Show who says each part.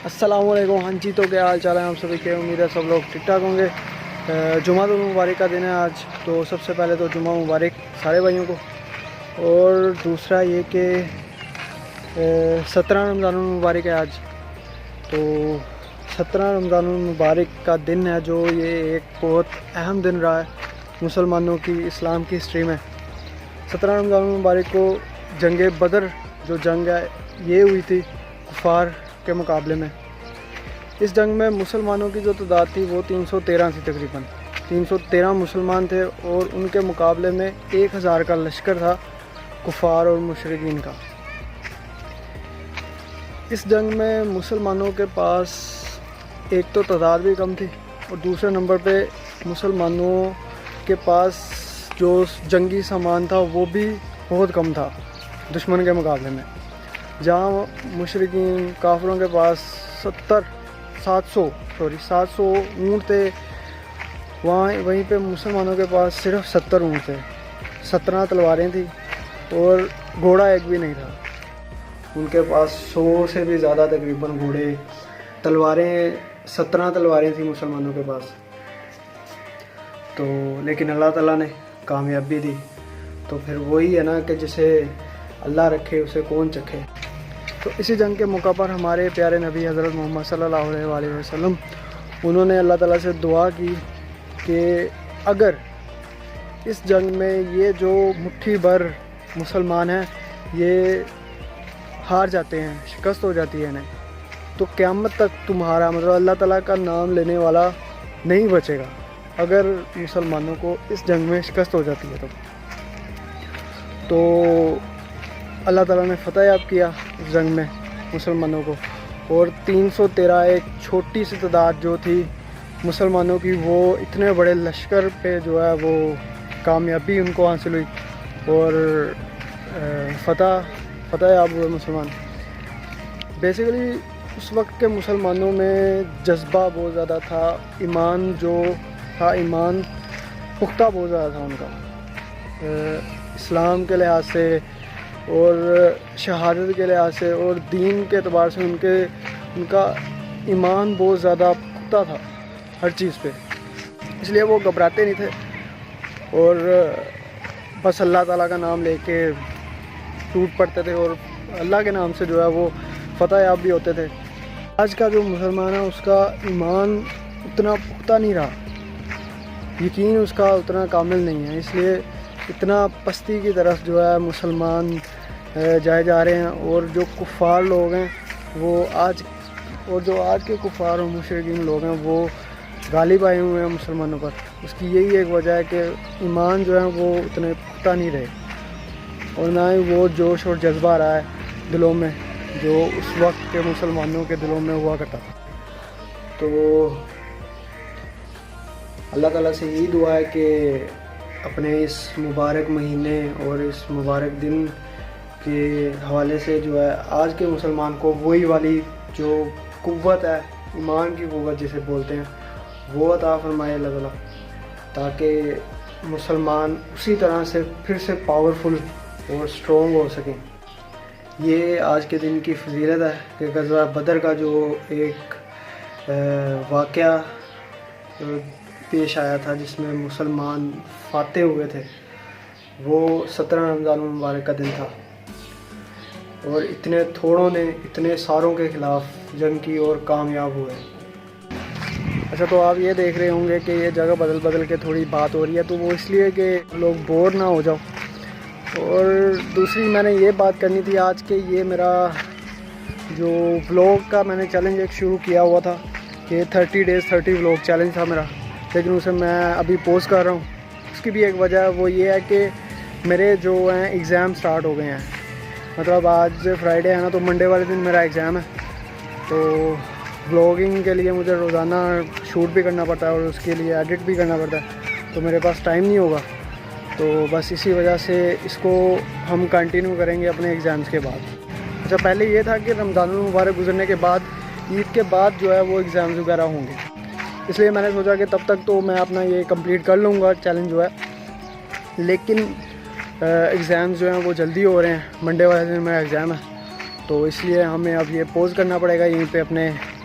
Speaker 1: السلام علیکم. ہاں جی، تو کیا حال چال ہے آپ سبھی کے؟ امید ہے سب لوگ ٹھیک ٹھاک ہوں گے. جمعہ المبارک کا دن ہے آج. تو سب سے پہلے تو جمعہ مبارک سارے بھائیوں کو. اور دوسرا یہ کہ 17 رمضان المبارک ہے آج. تو 17 رمضان المبارک کا دن ہے جو یہ ایک بہت اہم دن رہا ہے مسلمانوں کی اسلام کی ہسٹری میں. 17 رمضان المبارک کو جنگ بدر جو جنگ ہے یہ ہوئی تھی کفار کے مقابلے میں. اس جنگ میں مسلمانوں کی جو تعداد تھی وہ 313 تھی. تقریباً 313 مسلمان تھے اور ان کے مقابلے میں 1000 کا لشکر تھا کفار اور مشرکین کا. اس جنگ میں مسلمانوں کے پاس ایک تو تعداد بھی کم تھی اور دوسرے نمبر پہ مسلمانوں کے پاس جو جنگی سامان تھا وہ بھی بہت کم تھا دشمن کے مقابلے میں. جہاں مشرکین کافروں کے پاس 700 اونٹ تھے، وہیں پہ مسلمانوں کے پاس صرف 70 اونٹ تھے. 17 تلواریں تھیں اور گھوڑا ایک بھی نہیں تھا. ان کے پاس 100 سے بھی زیادہ تقریباً گھوڑے، تلواریں 17 تلواریں تھیں مسلمانوں کے پاس. تو لیکن اللہ تعالیٰ نے کامیابی دی. تو پھر وہی ہے نا کہ جسے اللہ رکھے اسے کون چکھے. تو اسی جنگ کے موقع پر ہمارے پیارے نبی حضرت محمد صلی اللہ علیہ وآلہ وسلم انہوں نے اللہ تعالیٰ سے دعا کی کہ اگر اس جنگ میں یہ جو مٹھی بھر مسلمان ہیں یہ ہار جاتے ہیں، شکست ہو جاتی ہے انہیں، تو قیامت تک تمہارا مطلب اللہ تعالیٰ کا نام لینے والا نہیں بچے گا اگر مسلمانوں کو اس جنگ میں شکست ہو جاتی ہے. تو اللہ تعالیٰ نے فتح یاب کیا اس جنگ میں مسلمانوں کو، اور 313 ایک چھوٹی سی تعداد جو تھی مسلمانوں کی وہ اتنے بڑے لشکر پہ جو ہے وہ کامیابی ان کو حاصل ہوئی اور فتح یاب ہوئے مسلمان. بیسیکلی اس وقت کے مسلمانوں میں جذبہ بہت زیادہ تھا، ایمان جو تھا ایمان پختہ بہت زیادہ تھا ان کا اسلام کے لحاظ سے اور شہادت کے لحاظ سے اور دین کے اعتبار سے ان کا ایمان بہت زیادہ پختہ تھا ہر چیز پہ. اس لیے وہ گھبراتے نہیں تھے اور بس اللہ تعالیٰ کا نام لے کے ٹوٹ پڑتے تھے اور اللہ کے نام سے جو ہے وہ فتح یاب بھی ہوتے تھے. آج کا جو مسلمان ہے اس کا ایمان اتنا پختہ نہیں رہا، یقین اس کا اتنا کامل نہیں ہے، اس لیے اتنا پستی کی طرف جو ہے مسلمان جائے جا رہے ہیں. اور جو کفار لوگ ہیں وہ آج کے کفار اور مشرکین لوگ ہیں وہ غالب آئے ہوئے ہیں مسلمانوں پر. اس کی یہی ایک وجہ ہے کہ ایمان جو ہے وہ اتنے پختہ نہیں رہے اور نہ ہی وہ جوش اور جذبہ رہا ہے دلوں میں جو اس وقت کے مسلمانوں کے دلوں میں ہوا کرتا تھا. تو اللہ تعالیٰ سے یہی دعا ہے کہ اپنے اس مبارک مہینے اور اس مبارک دن کے حوالے سے جو ہے آج کے مسلمان کو وہی والی جو قوت ہے، ایمان کی قوت جسے بولتے ہیں، وہ عطا فرمائے اللہ تعالیٰ، تاکہ مسلمان اسی طرح سے پھر سے پاورفل اور اسٹرونگ ہو سکیں. یہ آج کے دن کی فضیلت ہے کہ غزوہ بدر کا جو ایک واقعہ پیش آیا تھا جس میں مسلمان فاتح ہوئے تھے، وہ 17 رمضان المبارک کا دن تھا اور اتنے تھوڑوں نے اتنے ساروں کے خلاف جنگ کی اور کامیاب ہوئے. اچھا، تو آپ یہ دیکھ رہے ہوں گے کہ یہ جگہ بدل کے تھوڑی بات ہو رہی ہے، تو وہ اس لیے کہ لوگ بور نہ ہو جاؤ. اور دوسری میں نے یہ بات کرنی تھی آج کہ یہ میرا جو ولاگ کا میں نے چیلنج ایک شروع کیا ہوا تھا کہ 30 days 30 ولاگ چیلنج تھا میرا، لیکن اسے میں ابھی پوسٹ کر رہا ہوں. اس کی بھی ایک وجہ ہے، وہ یہ ہے کہ میرے جو ہیں ایگزام سٹارٹ ہو گئے ہیں. مطلب آج فرائیڈے ہے نا، تو منڈے والے دن میرا ایگزام ہے. تو ولاگنگ کے لیے مجھے روزانہ شوٹ بھی کرنا پڑتا ہے اور اس کے لیے ایڈٹ بھی کرنا پڑتا ہے، تو میرے پاس ٹائم نہیں ہوگا. تو بس اسی وجہ سے اس کو ہم کنٹینیو کریں گے اپنے ایگزامس کے بعد. اچھا، پہلے یہ تھا کہ رمضان المبارک گزرنے کے بعد عید کے بعد جو ہے وہ ایگزامز وغیرہ ہوں گے، اس لیے میں نے سوچا کہ تب تک تو میں اپنا یہ کمپلیٹ کر لوں گا چیلنج جو ہے. لیکن ایگزامز جو ہیں وہ جلدی ہو رہے ہیں، منڈے والے دن میرا ایگزام ہے، تو اس لیے ہمیں اب یہ پوز کرنا پڑے گا یہیں پہ اپنے